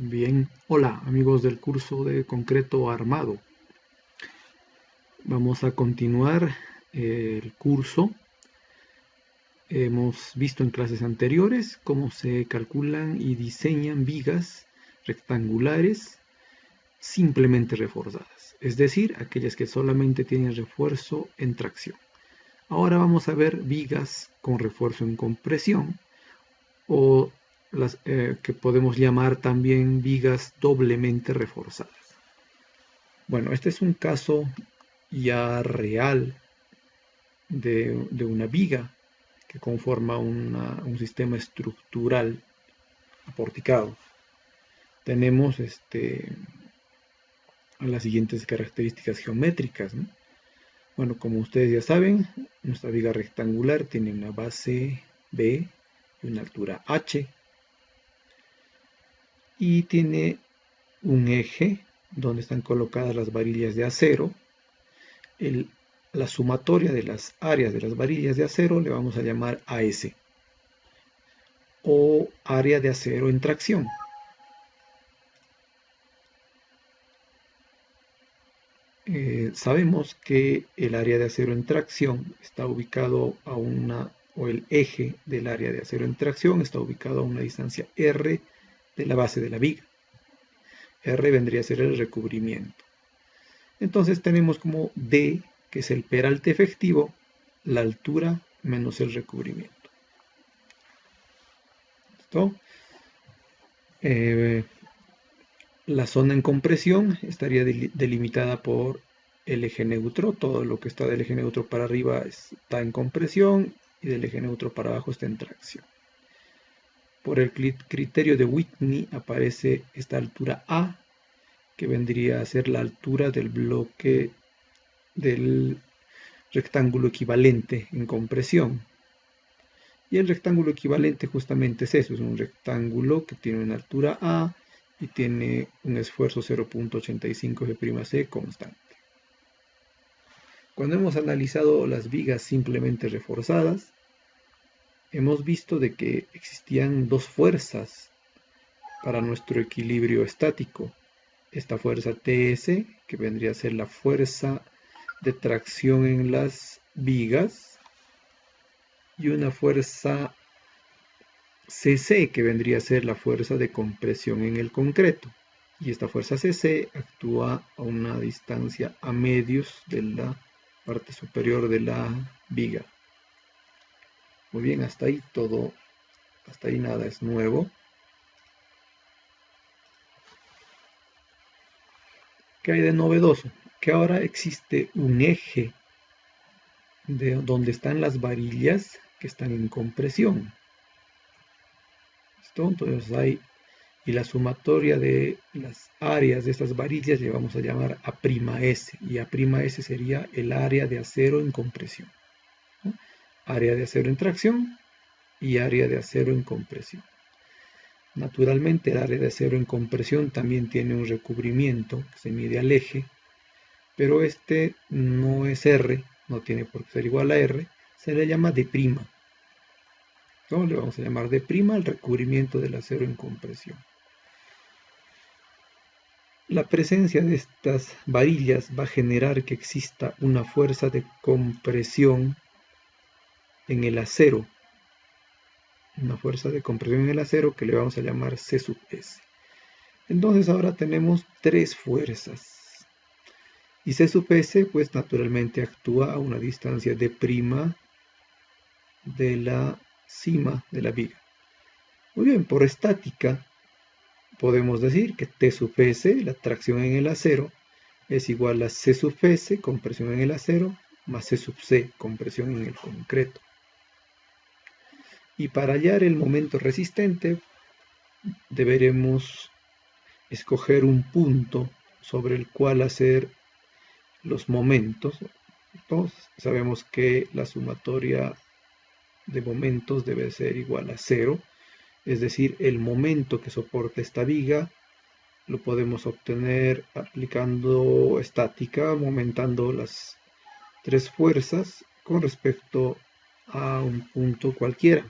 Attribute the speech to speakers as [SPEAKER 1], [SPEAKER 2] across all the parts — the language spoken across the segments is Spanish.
[SPEAKER 1] Bien, hola amigos del curso de concreto armado. Vamos a continuar el curso. Hemos visto en clases anteriores cómo se calculan y diseñan vigas rectangulares simplemente reforzadas, es decir, aquellas que solamente tienen refuerzo en tracción. Ahora vamos a ver vigas con refuerzo en compresión o las que podemos llamar también vigas doblemente reforzadas. Bueno, este es un caso ya real de una viga que conforma un sistema estructural aporticado. Tenemos las siguientes características geométricas, ¿no? Bueno, como ustedes ya saben, nuestra viga rectangular tiene una base B y una altura H y tiene un eje donde están colocadas las varillas de acero. La sumatoria de las áreas de las varillas de acero le vamos a llamar AS o área de acero en tracción. Sabemos que el área de acero en tracción está ubicado o el eje del área de acero en tracción está ubicado a una distancia R de la base de la viga. R vendría a ser el recubrimiento. Entonces tenemos como D, que es el peralte efectivo, la altura menos el recubrimiento. ¿Listo? La zona en compresión estaría delimitada por el eje neutro. Todo lo que está del eje neutro para arriba está en compresión y del eje neutro para abajo está en tracción. Por el criterio de Whitney aparece esta altura A, que vendría a ser la altura del bloque del rectángulo equivalente en compresión. Y el rectángulo equivalente justamente es eso, es un rectángulo que tiene una altura A y tiene un esfuerzo 0.85 G' constante. Cuando hemos analizado las vigas simplemente reforzadas, hemos visto de que existían dos fuerzas para nuestro equilibrio estático. Esta fuerza TS, que vendría a ser la fuerza de tracción en las vigas, y una fuerza CC, que vendría a ser la fuerza de compresión en el concreto. Y esta fuerza CC actúa a una distancia a medios de la parte superior de la viga. Muy bien, hasta ahí todo, hasta ahí nada es nuevo. ¿Qué hay de novedoso? Que ahora existe un eje de donde están las varillas que están en compresión. ¿Listo? Entonces hay, y la sumatoria de las áreas de estas varillas le vamos a llamar A'S, y A'S sería el área de acero en compresión, ¿no? Área de acero en tracción y área de acero en compresión. Naturalmente, el área de acero en compresión también tiene un recubrimiento que se mide al eje, pero este no es R, no tiene por qué ser igual a R, se le llama D'. ¿No? Le vamos a llamar D' al recubrimiento del acero en compresión. La presencia de estas varillas va a generar que exista una fuerza de compresión en el acero. Una fuerza de compresión en el acero que le vamos a llamar C sub S. Entonces ahora tenemos tres fuerzas. Y C sub S pues naturalmente actúa a una distancia D' de la cima de la viga. Muy bien, por estática podemos decir que T sub S, la tracción en el acero, es igual a C sub S, compresión en el acero, más C sub C, compresión en el concreto. Y para hallar el momento resistente, deberemos escoger un punto sobre el cual hacer los momentos. Entonces, sabemos que la sumatoria de momentos debe ser igual a 0, es decir, el momento que soporta esta viga lo podemos obtener aplicando estática, aumentando las tres fuerzas con respecto a un punto cualquiera.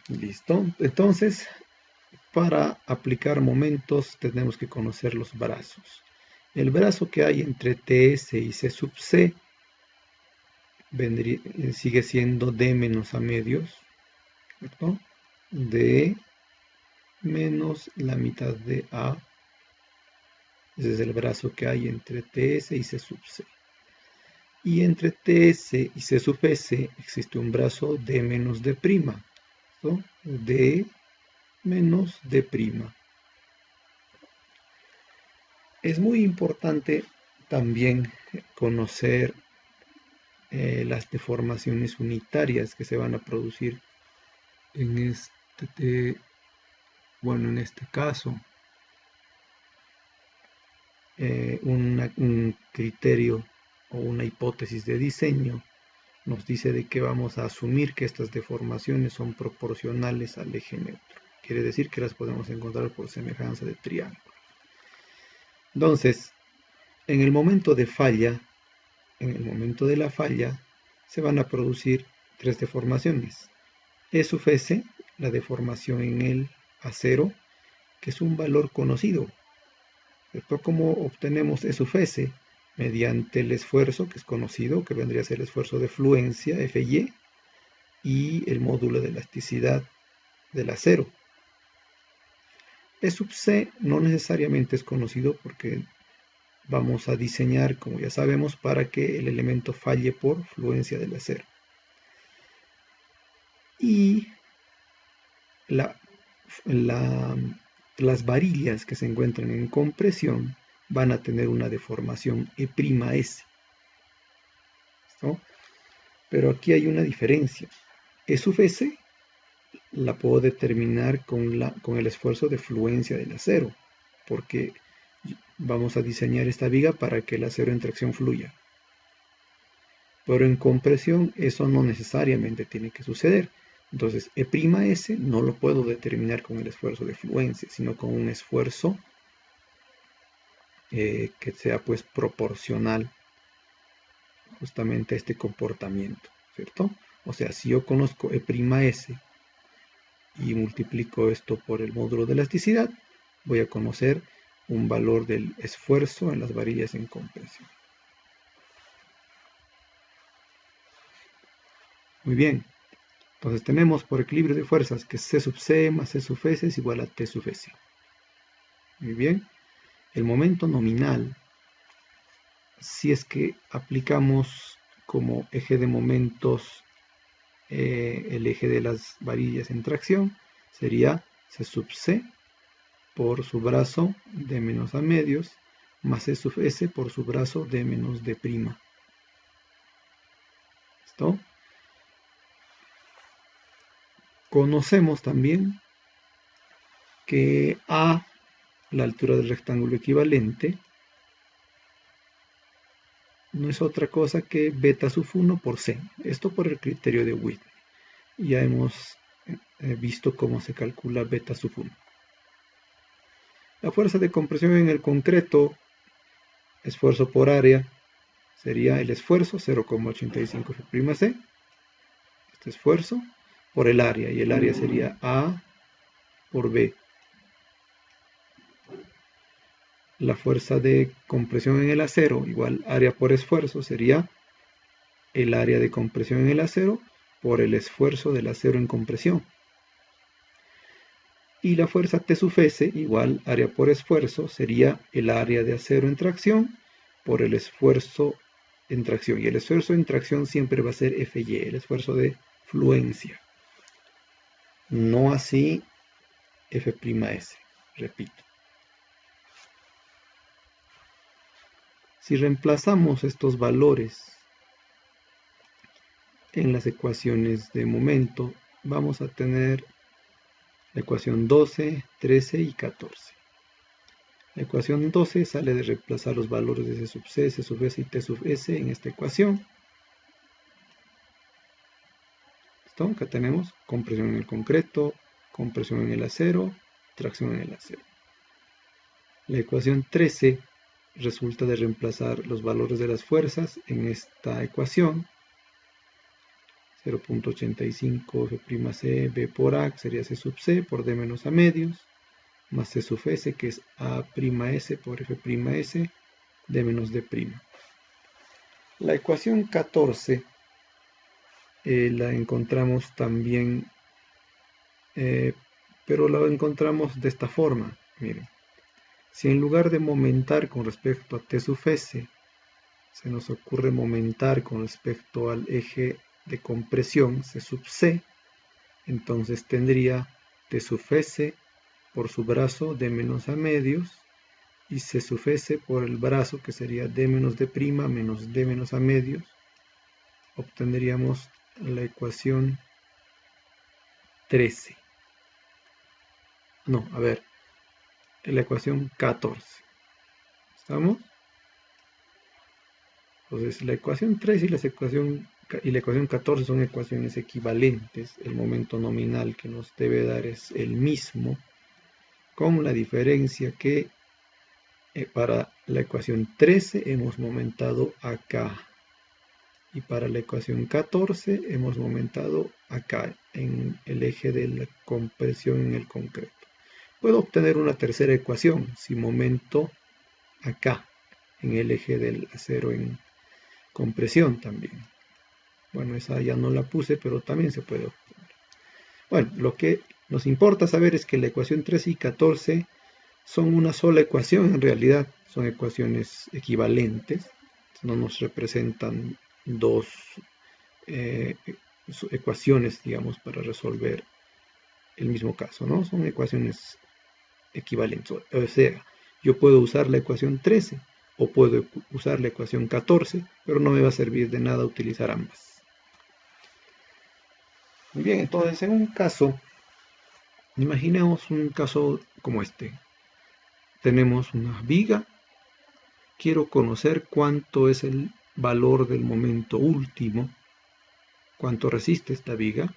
[SPEAKER 1] Listo. Entonces, para aplicar momentos tenemos que conocer los brazos. El brazo que hay entre TS y C sub C sigue siendo D menos A medios, ¿cierto? D menos la mitad de A. Ese es el brazo que hay entre TS y C sub C. Y entre TS y C sub S existe un brazo D menos D', ¿no? D menos D'. Es muy importante también conocer las deformaciones unitarias que se van a producir en en este caso. Un criterio o una hipótesis de diseño nos dice de que vamos a asumir que estas deformaciones son proporcionales al eje neutro. Quiere decir que las podemos encontrar por semejanza de triángulo. Entonces, en el momento de la falla, se van a producir tres deformaciones. E sub S, la deformación en el acero, que es un valor conocido. ¿Cierto? ¿Cómo obtenemos E sub S? Mediante el esfuerzo, que es conocido, que vendría a ser el esfuerzo de fluencia, Fy, y el módulo de elasticidad del acero. E sub C no necesariamente es conocido porque vamos a diseñar, como ya sabemos, para que el elemento falle por fluencia del acero. Y las varillas que se encuentran en compresión van a tener una deformación E'S. ¿No? Pero aquí hay una diferencia. E sub S la puedo determinar con el esfuerzo de fluencia del acero, porque vamos a diseñar esta viga para que el acero en tracción fluya. Pero en compresión eso no necesariamente tiene que suceder. Entonces, E'S no lo puedo determinar con el esfuerzo de fluencia, sino con un esfuerzo que sea pues proporcional justamente a este comportamiento, ¿cierto? O sea, si yo conozco E'S y multiplico esto por el módulo de elasticidad, voy a conocer un valor del esfuerzo en las varillas en compresión. Muy bien, entonces tenemos por equilibrio de fuerzas que C sub C más C sub S es igual a T sub S. Muy bien, el momento nominal, si es que aplicamos como eje de momentos el eje de las varillas en tracción, sería C sub C por su brazo D menos A medios más C sub S por su brazo D menos D'. ¿Listo? Conocemos también que A, la altura del rectángulo equivalente, no es otra cosa que beta sub 1 por C. Esto por el criterio de Whitney. Ya hemos visto cómo se calcula beta sub 1. La fuerza de compresión en el concreto, esfuerzo por área, sería el esfuerzo 0,85 F'C, este esfuerzo, por el área, y el área sería A por B. La fuerza de compresión en el acero, igual área por esfuerzo, sería el área de compresión en el acero por el esfuerzo del acero en compresión. Y la fuerza T sub S, igual área por esfuerzo, sería el área de acero en tracción por el esfuerzo en tracción. Y el esfuerzo en tracción siempre va a ser Fy, el esfuerzo de fluencia. No así F'S, repito. Si reemplazamos estos valores en las ecuaciones de momento, vamos a tener la ecuación 12, 13 y 14. La ecuación 12 sale de reemplazar los valores de C sub C, C sub S y T sub S en esta ecuación. ¿Listo? Acá tenemos compresión en el concreto, compresión en el acero, tracción en el acero. La ecuación 13 resulta de reemplazar los valores de las fuerzas en esta ecuación. 0.85 F'C B por A, que sería C sub C por D menos A medios, más C sub S, que es A'S por F'S, D menos D'. La ecuación 14 la encontramos también, pero la encontramos de esta forma. Miren, si en lugar de momentar con respecto a T sub S, se nos ocurre momentar con respecto al eje de compresión C sub C, entonces tendría T sub S por su brazo D menos A medios y C sub S por el brazo, que sería D menos D' menos D menos A medios. Obtendríamos la ecuación 13. No, a ver, la ecuación 14. ¿Estamos? Entonces la ecuación 3 y la ecuación 14 son ecuaciones equivalentes. El momento nominal que nos debe dar es el mismo, con la diferencia que para la ecuación 13 hemos momentado acá y para la ecuación 14 hemos momentado acá en el eje de la compresión en el concreto. Puedo obtener una tercera ecuación si momento acá en el eje del acero en compresión también. Bueno, esa ya no la puse, pero también se puede obtener. Bueno, lo que nos importa saber es que la ecuación 13 y 14 son una sola ecuación, en realidad son ecuaciones equivalentes, no nos representan dos ecuaciones, digamos, para resolver el mismo caso, ¿no? Son ecuaciones equivalentes, o sea, yo puedo usar la ecuación 13 o puedo usar la ecuación 14, pero no me va a servir de nada utilizar ambas. Muy bien, entonces en un caso, imaginemos un caso como este. Tenemos una viga, quiero conocer cuánto es el valor del momento último, cuánto resiste esta viga.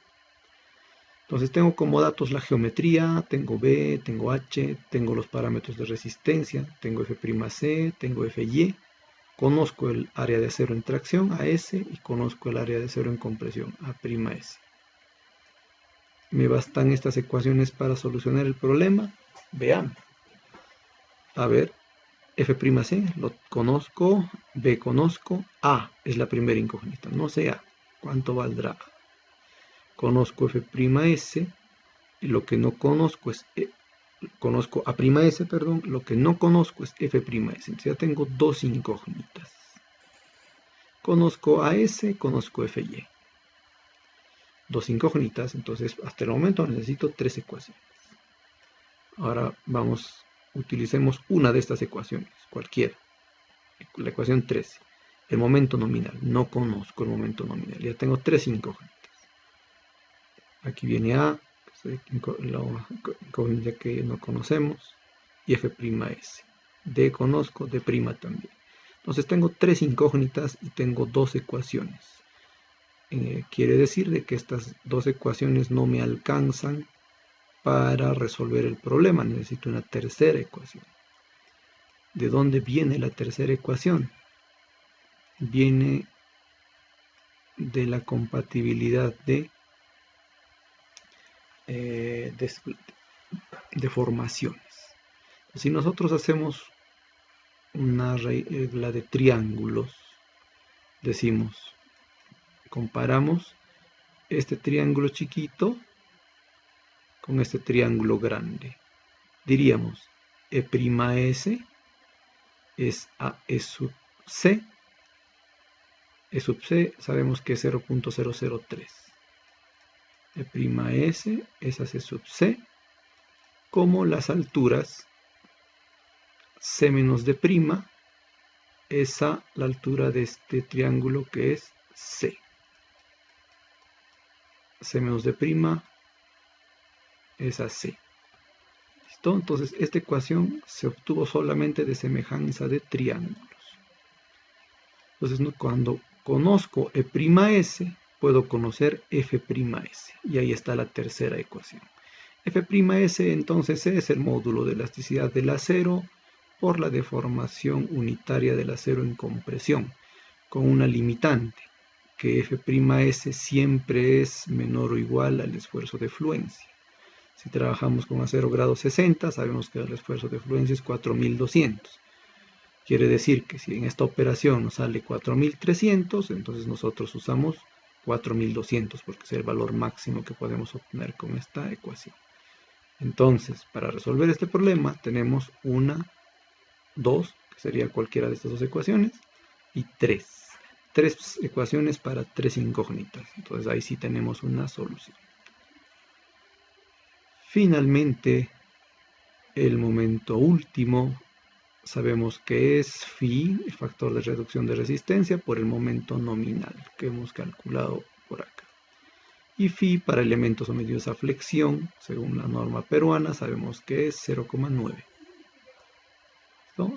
[SPEAKER 1] Entonces tengo como datos la geometría, tengo B, tengo H, tengo los parámetros de resistencia, tengo F'C, tengo Fy, conozco el área de acero en tracción, AS, y conozco el área de acero en compresión, A'S. ¿Me bastan estas ecuaciones para solucionar el problema? Veamos. A ver, F'C lo conozco, B conozco, A es la primera incógnita, no sé A, ¿cuánto valdrá A? Conozco F'S y lo que no conozco es, conozco A'S, perdón, lo que no conozco es F'S, entonces ya tengo dos incógnitas. Conozco AS, conozco Fy. Dos incógnitas, entonces hasta el momento necesito tres ecuaciones. Ahora vamos, utilicemos una de estas ecuaciones, cualquiera. La ecuación 13, el momento nominal. No conozco el momento nominal, ya tengo tres incógnitas. Aquí viene A, la incógnita que no conocemos, y F'S. D conozco, D' también. Entonces tengo tres incógnitas y tengo dos ecuaciones. Quiere decir de que estas dos ecuaciones no me alcanzan para resolver el problema. Necesito una tercera ecuación. ¿De dónde viene la tercera ecuación? Viene de la compatibilidad de deformaciones. Si nosotros hacemos una regla de triángulos, decimos, comparamos este triángulo chiquito con este triángulo grande. Diríamos, E'S es A sub C. E sub C sabemos que es 0.003. E'S es a C sub C, como las alturas C menos D' es a la altura de este triángulo que es C. C menos D' es a C. ¿Listo? Entonces esta ecuación se obtuvo solamente de semejanza de triángulos. Entonces cuando conozco E'S, puedo conocer F'S. Y ahí está la tercera ecuación. F'S entonces es el módulo de elasticidad del acero por la deformación unitaria del acero en compresión, con una limitante. que F'S siempre es menor o igual al esfuerzo de fluencia. Si trabajamos con acero grado 60, sabemos que el esfuerzo de fluencia es 4200. Quiere decir que si en esta operación nos sale 4300, entonces nosotros usamos 4200 porque es el valor máximo que podemos obtener con esta ecuación. Entonces, para resolver este problema tenemos una, 2, que sería cualquiera de estas dos ecuaciones, y 3. 3 ecuaciones para 3 incógnitas. Entonces ahí sí tenemos una solución. Finalmente, el momento último, sabemos que es phi, el factor de reducción de resistencia, por el momento nominal que hemos calculado por acá. Y phi para elementos sometidos a flexión, según la norma peruana, sabemos que es 0,9.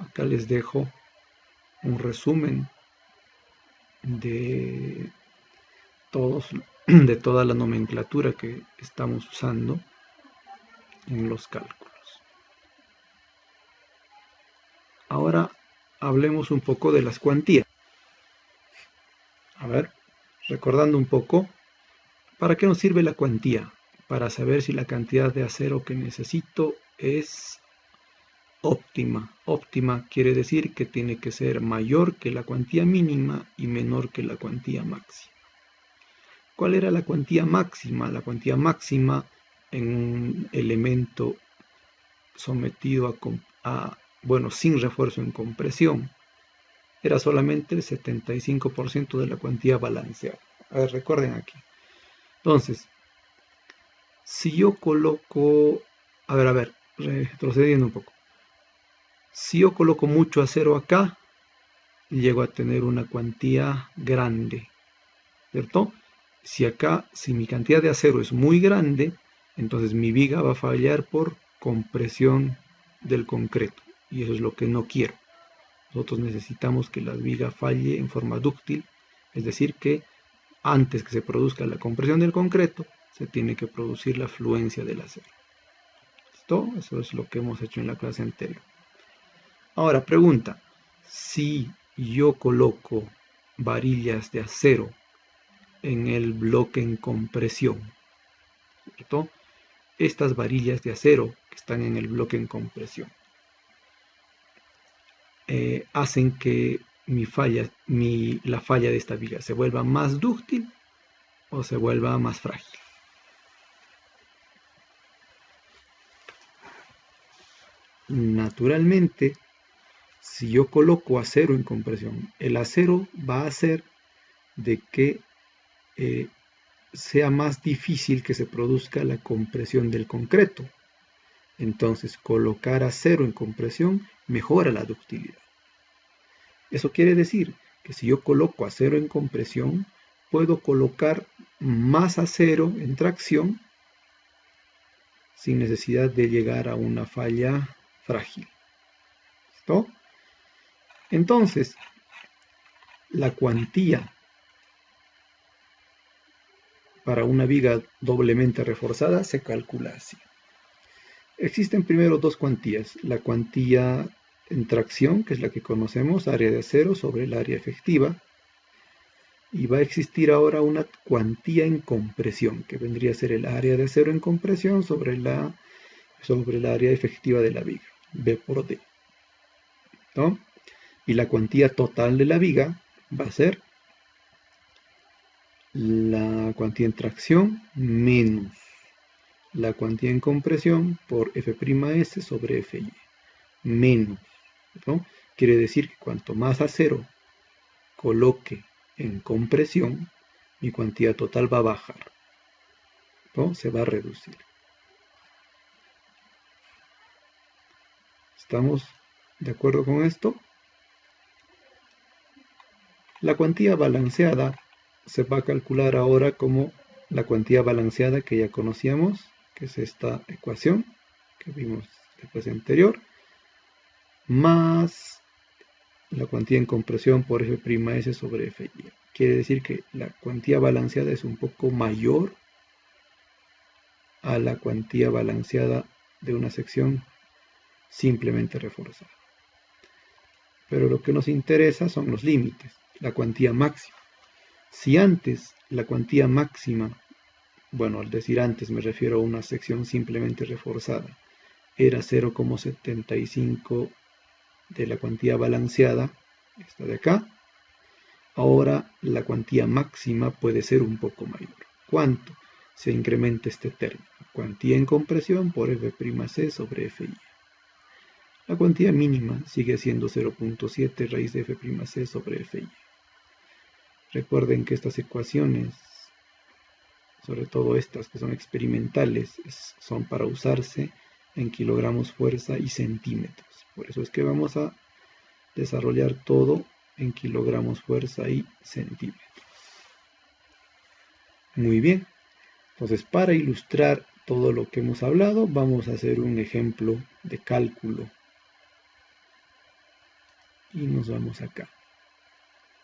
[SPEAKER 1] Acá les dejo un resumen de toda la nomenclatura que estamos usando en los cálculos. Ahora hablemos un poco de las cuantías. A ver, recordando un poco, ¿para qué nos sirve la cuantía? Para saber si la cantidad de acero que necesito es óptima. Óptima quiere decir que tiene que ser mayor que la cuantía mínima y menor que la cuantía máxima. ¿Cuál era la cuantía máxima? La cuantía máxima en un elemento sometido sin refuerzo en compresión era solamente el 75% de la cuantía balanceada. A ver, recuerden aquí. Entonces, si yo coloco, retrocediendo un poco. Si yo coloco mucho acero acá, llego a tener una cuantía grande, ¿cierto? Si mi cantidad de acero es muy grande, entonces mi viga va a fallar por compresión del concreto. Y eso es lo que no quiero. Nosotros necesitamos que la viga falle en forma dúctil, es decir, que antes que se produzca la compresión del concreto, se tiene que producir la fluencia del acero. ¿Listo? Eso es lo que hemos hecho en la clase anterior. Ahora, pregunta, si yo coloco varillas de acero en el bloque en compresión, ¿cierto? Estas varillas de acero que están en el bloque en compresión hacen que la falla de esta viga se vuelva más dúctil o se vuelva más frágil. Naturalmente, si yo coloco acero en compresión, el acero va a hacer de que sea más difícil que se produzca la compresión del concreto. Entonces, colocar acero en compresión mejora la ductilidad. Eso quiere decir que si yo coloco acero en compresión, puedo colocar más acero en tracción sin necesidad de llegar a una falla frágil. ¿Listo? Entonces, la cuantía para una viga doblemente reforzada se calcula así. Existen primero dos cuantías, la cuantía en tracción, que es la que conocemos, área de acero sobre el área efectiva, y va a existir ahora una cuantía en compresión, que vendría a ser el área de acero en compresión sobre el área efectiva de la viga, B por D. ¿No? Y la cuantía total de la viga va a ser la cuantía en tracción menos la cuantía en compresión por F'S sobre Fy, menos, ¿no? Quiere decir que cuanto más acero coloque en compresión, mi cuantía total va a bajar, ¿no? Se va a reducir. ¿Estamos de acuerdo con esto? La cuantía balanceada se va a calcular ahora como la cuantía balanceada que ya conocíamos, que es esta ecuación que vimos en la clase anterior, más la cuantía en compresión por F'S sobre Fy. Quiere decir que la cuantía balanceada es un poco mayor a la cuantía balanceada de una sección simplemente reforzada. Pero lo que nos interesa son los límites, la cuantía máxima. Si antes la cuantía máxima, bueno, al decir antes me refiero a una sección simplemente reforzada, era 0,75 de la cuantía balanceada, esta de acá, ahora la cuantía máxima puede ser un poco mayor. ¿Cuánto? Se incrementa este término. Cuantía en compresión por F'C sobre Fy. La cuantía mínima sigue siendo 0,7 raíz de F'C sobre Fy. Recuerden que estas ecuaciones, sobre todo estas que son experimentales, son para usarse en kilogramos fuerza y centímetros. Por eso es que vamos a desarrollar todo en kilogramos fuerza y centímetros. Muy bien, entonces para ilustrar todo lo que hemos hablado, vamos a hacer un ejemplo de cálculo. Y nos vamos acá.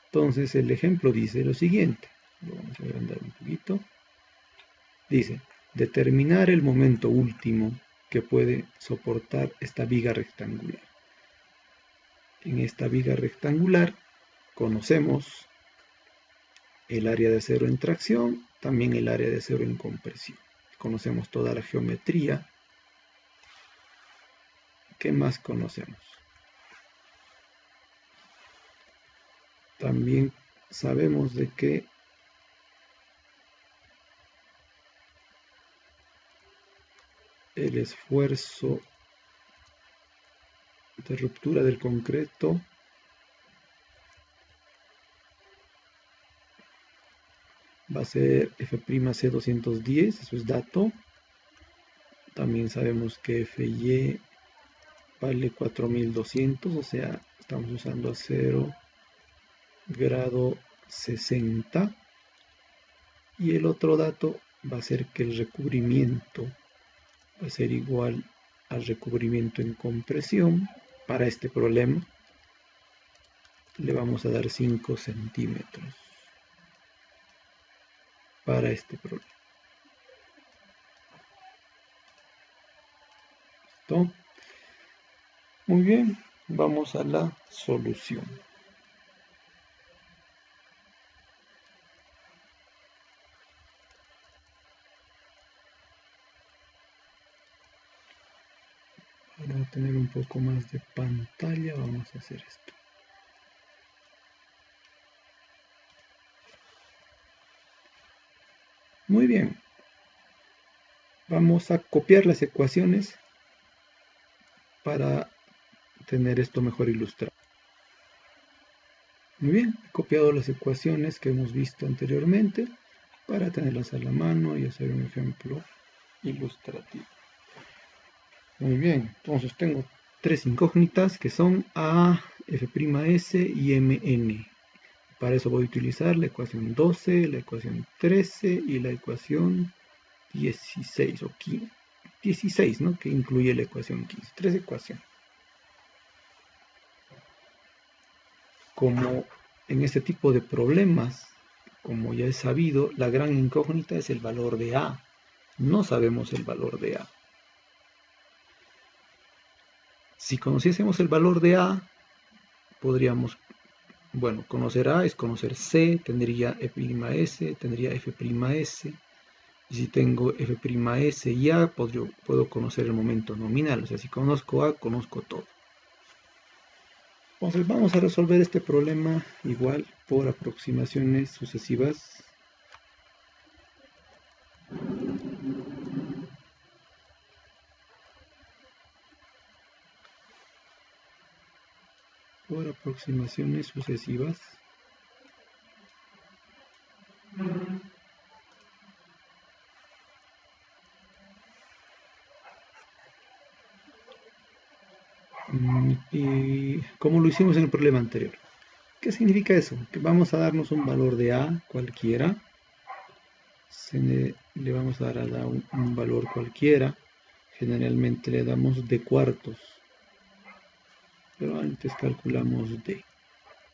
[SPEAKER 1] Entonces el ejemplo dice lo siguiente. Lo vamos a agrandar un poquito. Dice, determinar el momento último que puede soportar esta viga rectangular. En esta viga rectangular conocemos el área de acero en tracción, también el área de acero en compresión. Conocemos toda la geometría. ¿Qué más conocemos? También sabemos de que el esfuerzo de ruptura del concreto va a ser F'C 210, eso es dato. También sabemos que Fy vale 4200, o sea, estamos usando acero grado 60. Y el otro dato va a ser que el recubrimiento va a ser igual al recubrimiento en compresión. Para este problema le vamos a dar 5 centímetros. Para este problema. ¿Listo? Muy bien, vamos a la solución. Para tener un poco más de pantalla vamos a hacer esto. Muy bien. Vamos a copiar las ecuaciones para tener esto mejor ilustrado. Muy bien, he copiado las ecuaciones que hemos visto anteriormente para tenerlas a la mano y hacer un ejemplo ilustrativo. Muy bien, entonces tengo tres incógnitas que son A, F'S y Mn. Para eso voy a utilizar la ecuación 12, la ecuación 13 y la ecuación 16 o 15, 16, ¿no? Que incluye la ecuación 15. Tres ecuaciones. Como en este tipo de problemas, como ya es sabido, la gran incógnita es el valor de A. No sabemos el valor de A. Si conociésemos el valor de A, podríamos, bueno, conocer A es conocer C, tendría F'S, tendría F'S. Y si tengo F'S y A, puedo conocer el momento nominal. O sea, si conozco A, conozco todo. Entonces vamos a resolver este problema igual por aproximaciones sucesivas. Por aproximaciones sucesivas. Y como lo hicimos en el problema anterior. ¿Qué significa eso? Que vamos a darnos un valor de A cualquiera. Le vamos a dar a un valor cualquiera. Generalmente le damos D cuartos. Pero antes calculamos D.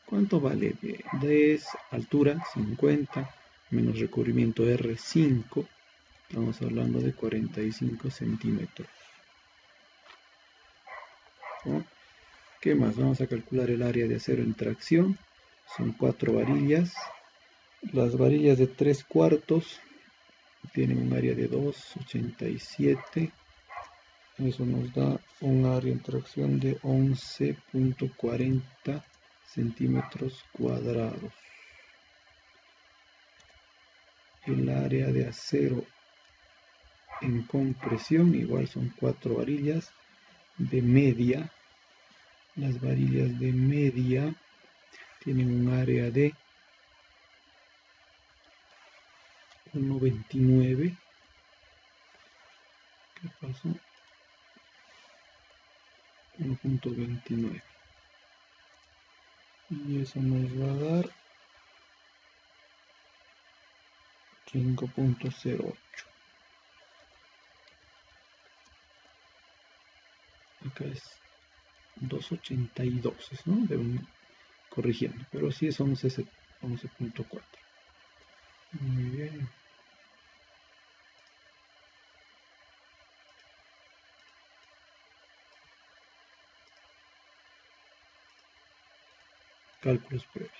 [SPEAKER 1] ¿Cuánto vale D? D es altura 50 menos recubrimiento R 5. Estamos hablando de 45 centímetros. ¿No? ¿Qué más? Vamos a calcular el área de acero en tracción. Son 4 varillas. Las varillas de 3/4 tienen un área de 2,87. Eso nos da un área de interacción de 11,40 centímetros cuadrados. El área de acero en compresión, igual son 4 varillas de media. Las varillas de media tienen un área de 1,29. ¿Qué pasó? 1,29. Y eso nos va a dar 5,08. Acá es 2,82, ¿no? Corrigiendo, pero sí es 11,4. Muy bien. Cálculos previos.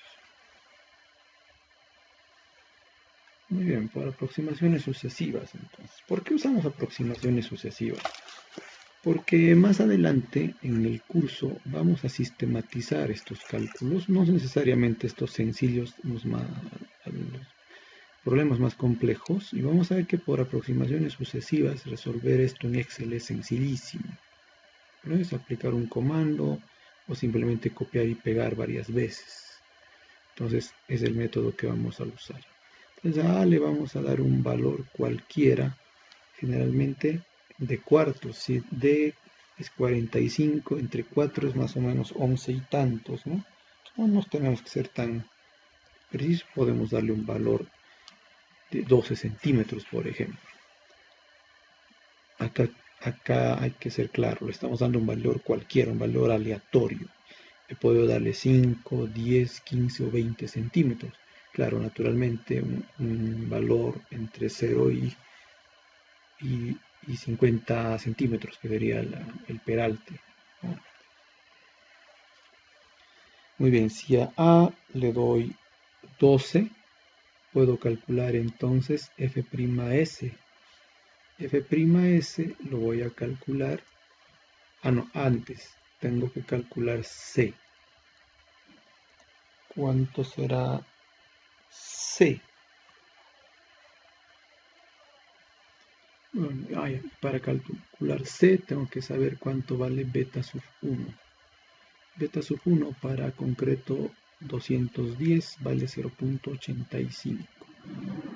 [SPEAKER 1] Muy bien, para aproximaciones sucesivas, entonces. ¿Por qué usamos aproximaciones sucesivas? Porque más adelante en el curso vamos a sistematizar estos cálculos, no necesariamente estos sencillos, los problemas más complejos, y vamos a ver que por aproximaciones sucesivas resolver esto en Excel es sencillísimo. No es aplicar un comando o simplemente copiar y pegar varias veces. Entonces es el método que vamos a usar. Entonces a A le vamos a dar un valor cualquiera, generalmente de cuartos. Si D es 45, entre 4 es más o menos 11 y tantos, ¿no? No nos tenemos que ser tan precisos, podemos darle un valor de 12 centímetros, por ejemplo. Acá hay que ser claro, le estamos dando un valor cualquiera, un valor aleatorio. Puedo darle 5, 10, 15 o 20 centímetros. Claro, naturalmente un valor entre 0 y 50 centímetros, que sería el peralte, ¿no? Muy bien, si a A le doy 12, puedo calcular entonces F'S. F'S lo voy a calcular. No, antes tengo que calcular C. ¿Cuánto será C? Bueno, para calcular C tengo que saber cuánto vale beta sub 1. Beta sub 1 para concreto 210 vale 0,85.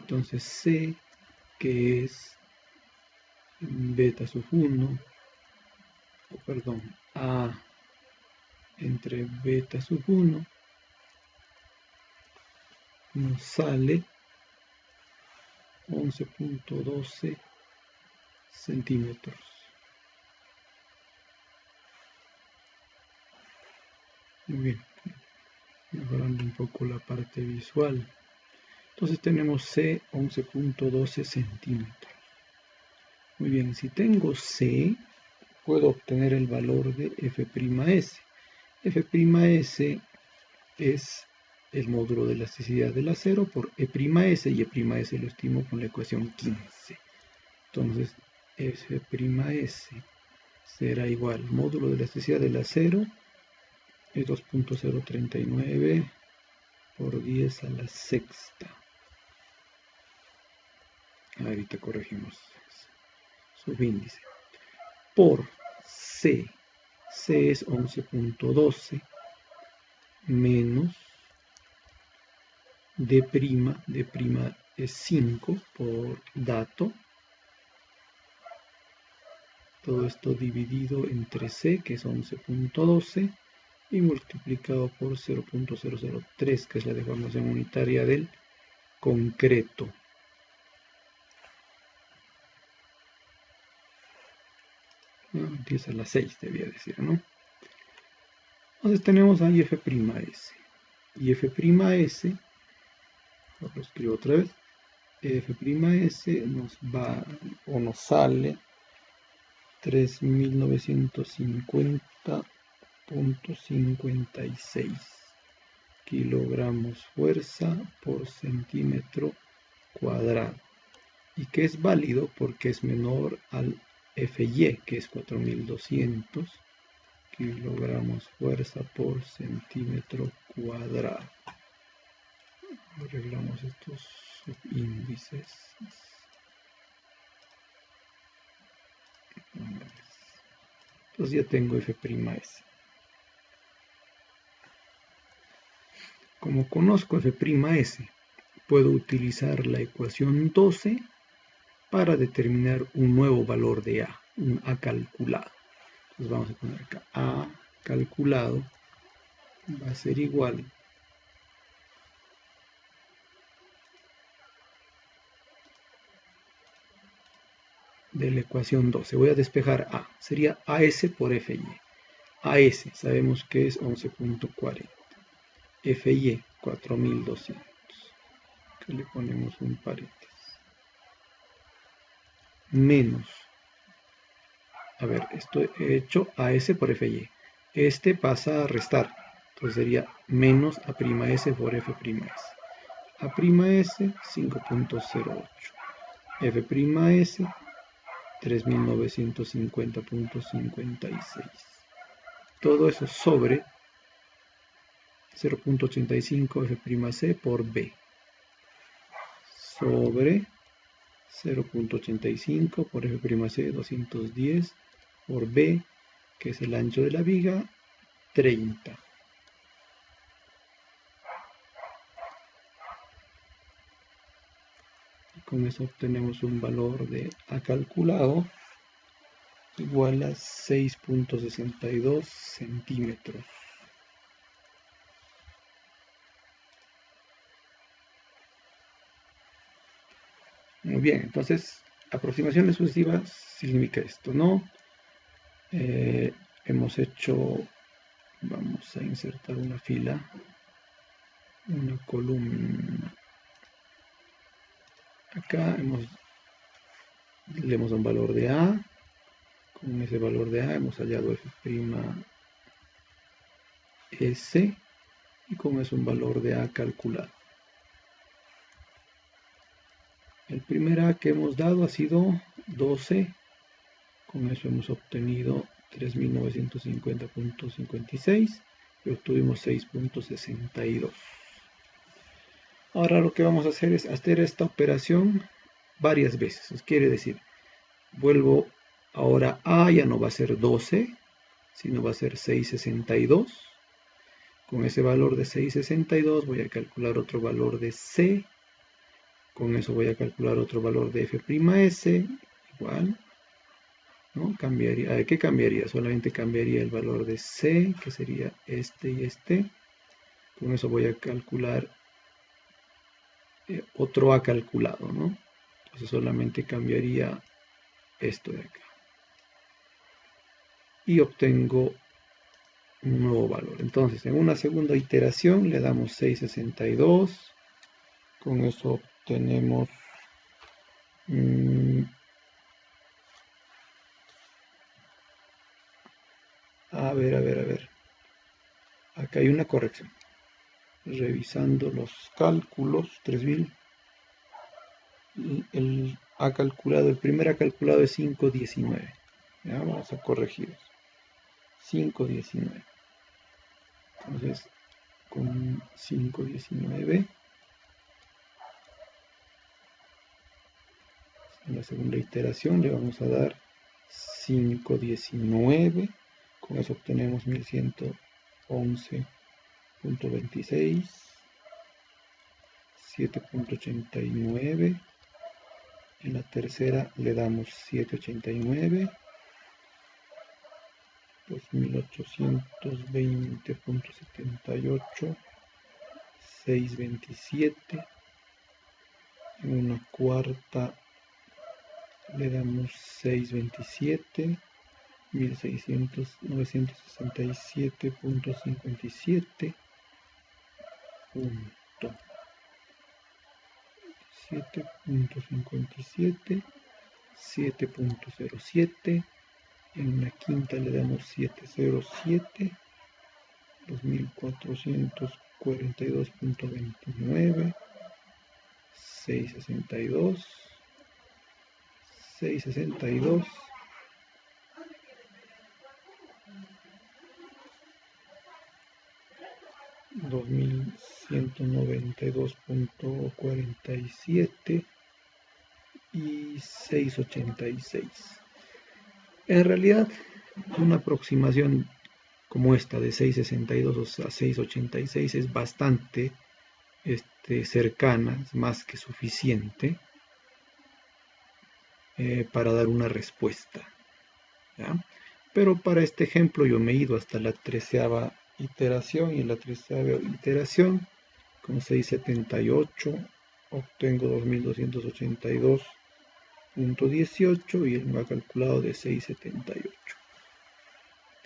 [SPEAKER 1] Entonces C, que es beta sub 1, perdón, A entre beta sub 1, nos sale 11,12 centímetros. Muy bien, mejorando un poco la parte visual. Entonces tenemos C 11,12 centímetros. Muy bien, si tengo C, puedo obtener el valor de F'S. F'S es el módulo de elasticidad del acero por E'S, y E'S lo estimo con la ecuación 15. Entonces, F'S será igual, módulo de elasticidad del acero es 2,039 por 10 a la sexta. Ahorita corregimos subíndice. Por C. C es 11,12 menos D'. D' es 5 por dato. Todo esto dividido entre C, que es 11,12, y multiplicado por 0,003, que es la deformación unitaria del concreto. No, 10 a la 6 debía decir, ¿no? Entonces tenemos ahí F'S. Y F'S, lo escribo otra vez, F'S nos va o nos sale 3.950,56, kilogramos fuerza por centímetro cuadrado, y que es válido porque es menor al Fy, que es 4200 kilogramos fuerza por centímetro cuadrado. Arreglamos estos subíndices. Entonces ya tengo F'S. Como conozco F'S, puedo utilizar la ecuación 12 para determinar un nuevo valor de A, un A calculado. Entonces vamos a poner acá A calculado va a ser igual de la ecuación 12. Voy a despejar A. Sería AS por FY. AS sabemos que es 11.40. FY 4200. Que le ponemos un paréntesis. Menos. A ver, esto he hecho AS por FY. Este pasa a restar. Entonces sería menos A'S por F'S. A'S 5.08. F'S 3950.56. Todo eso sobre 0.85 F'C por B. Sobre 0.85 por F'C 210 por B, que es el ancho de la viga, 30. Y con eso obtenemos un valor de A calculado igual a 6.62 centímetros. Muy bien, entonces aproximaciones sucesivas significa esto, ¿no? Hemos hecho, vamos a insertar una fila, una columna. Acá le hemos dado un valor de A. Con ese valor de A hemos hallado F'S y con eso un valor de A calculado. El primer A que hemos dado ha sido 12. Con eso hemos obtenido 3950.56 y obtuvimos 6.62. Ahora lo que vamos a hacer es hacer esta operación varias veces. Eso quiere decir, vuelvo ahora A, ya no va a ser 12, sino va a ser 6.62. Con ese valor de 6.62 voy a calcular otro valor de C. Con eso voy a calcular otro valor de F'S, igual. ¿No? Cambiaría, ¿qué cambiaría? Solamente cambiaría el valor de C, que sería este y este. Con eso voy a calcular otro A calculado, ¿no? Entonces solamente cambiaría esto de acá. Y obtengo un nuevo valor. Entonces, en una segunda iteración le damos 6.62. Con eso obtenemos a ver. Acá hay una corrección. Revisando los cálculos, 3000. El A calculado, el primer A calculado es 5.19. Ya, vamos a corregir eso. 5.19. Entonces, con 5.19, en la segunda iteración le vamos a dar 5.19. Con eso obtenemos 1111.26, 7.89. En la tercera le damos 7.89, 2820.78, 6.27. En una cuarta le damos 6.27, 967.57 punto 7.57, 7.07. En la quinta le damos 707, 2440.56 42.29, 662, 662, 2192.47 y 686. En realidad, una aproximación como esta de 662 a 686 es bastante cercana, es más que suficiente para dar una respuesta, ¿ya? Pero para este ejemplo yo me he ido hasta la 13ª iteración, y en la 13ª iteración con 678 obtengo 2282.18 y él me ha calculado de 678.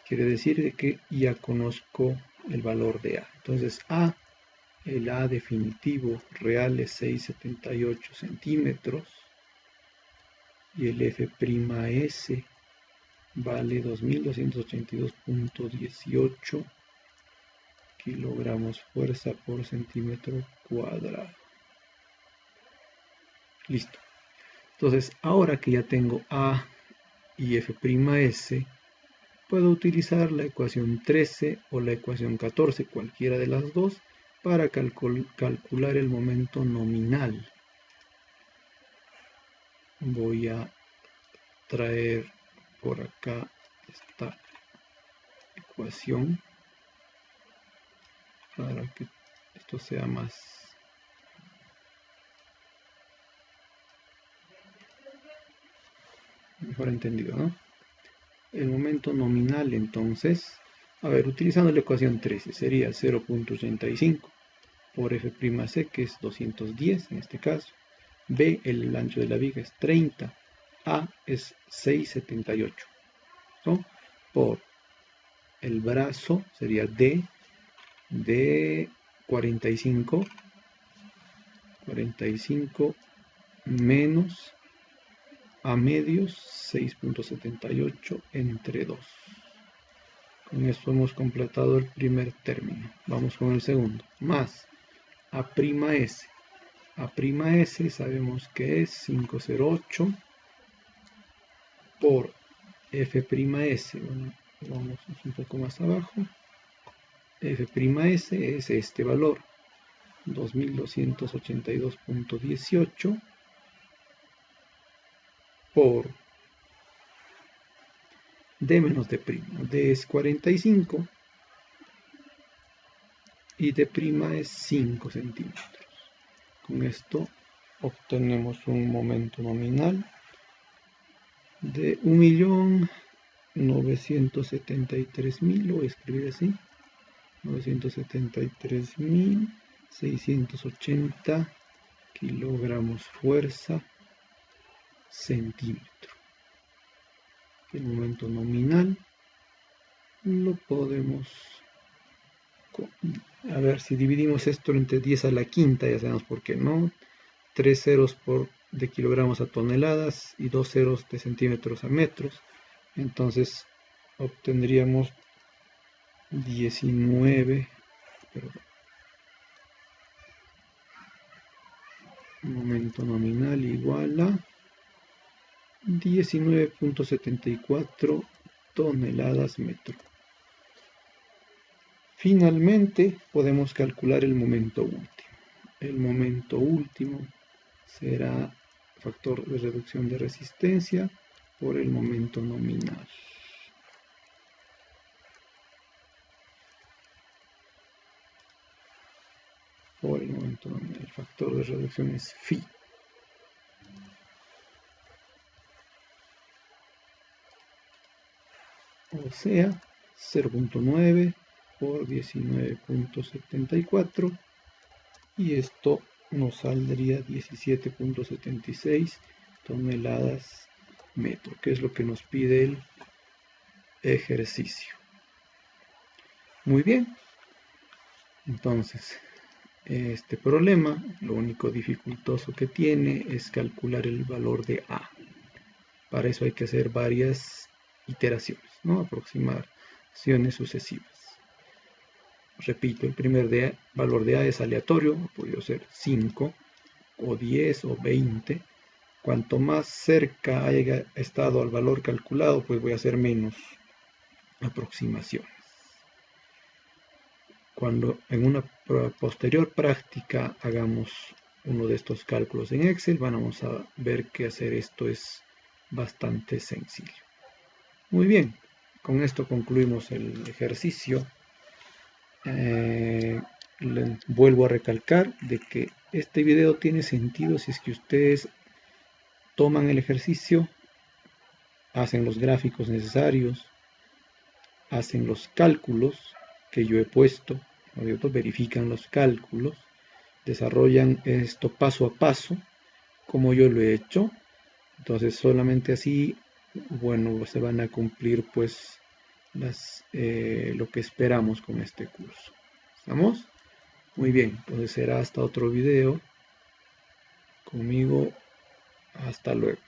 [SPEAKER 1] Quiere decir que ya conozco el valor de A. Entonces el A definitivo real es 678 centímetros y el F'S vale 2282.18 kilogramos fuerza por centímetro cuadrado. Listo. Entonces, ahora que ya tengo A y F'S, puedo utilizar la ecuación 13 o la ecuación 14, cualquiera de las dos, para calcular el momento nominal. Voy a traer por acá esta ecuación para que esto sea mejor entendido, ¿no? El momento nominal, entonces, utilizando la ecuación 13, sería 0.85 por F'C, que es 210 en este caso. B, el ancho de la viga es 30. A es 678, ¿no? Por el brazo sería D de 45 menos A medios 6.78 entre 2. Con esto hemos completado el primer término. Vamos con el segundo. Más A'S. A'S sabemos que es 508 por F'S. Bueno, vamos un poco más abajo. F'S es este valor, 2282.18 por D menos D'. D es 45 y D' es 5 centímetros. Con esto obtenemos un momento nominal de 1.973.000, lo voy a escribir así, 973.680 kilogramos fuerza centímetro. El momento nominal lo podemos, a ver si dividimos esto entre 10 a la quinta, ya sabemos por qué no, 3 ceros de kilogramos a toneladas y 2 ceros de centímetros a metros, entonces obtendríamos 19, momento nominal igual a 19.74 toneladas metro. Finalmente podemos calcular el momento último. El momento último será factor de reducción de resistencia por el momento nominal. Por el momento nominal, el factor de reducción es phi. O sea, 0.9 por 19.74, y esto nos saldría 17.76 toneladas metro, que es lo que nos pide el ejercicio. Muy bien, entonces este problema, lo único dificultoso que tiene es calcular el valor de A. Para eso hay que hacer varias iteraciones, ¿no? Aproximaciones sucesivas. Repito, el valor de A es aleatorio, ha podido ser 5 o 10 o 20. Cuanto más cerca haya estado al valor calculado, pues voy a hacer menos aproximaciones. Cuando en una posterior práctica hagamos uno de estos cálculos en Excel, vamos a ver que hacer esto es bastante sencillo. Muy bien, con esto concluimos el ejercicio. Vuelvo a recalcar de que este video tiene sentido si es que ustedes toman el ejercicio, hacen los gráficos necesarios, hacen los cálculos que yo he puesto, ¿no? Verifican los cálculos, desarrollan esto paso a paso, como yo lo he hecho. Entonces solamente así, bueno, se van a cumplir pues lo que esperamos con este curso. ¿Estamos? Muy bien, entonces será hasta otro video. Conmigo, hasta luego.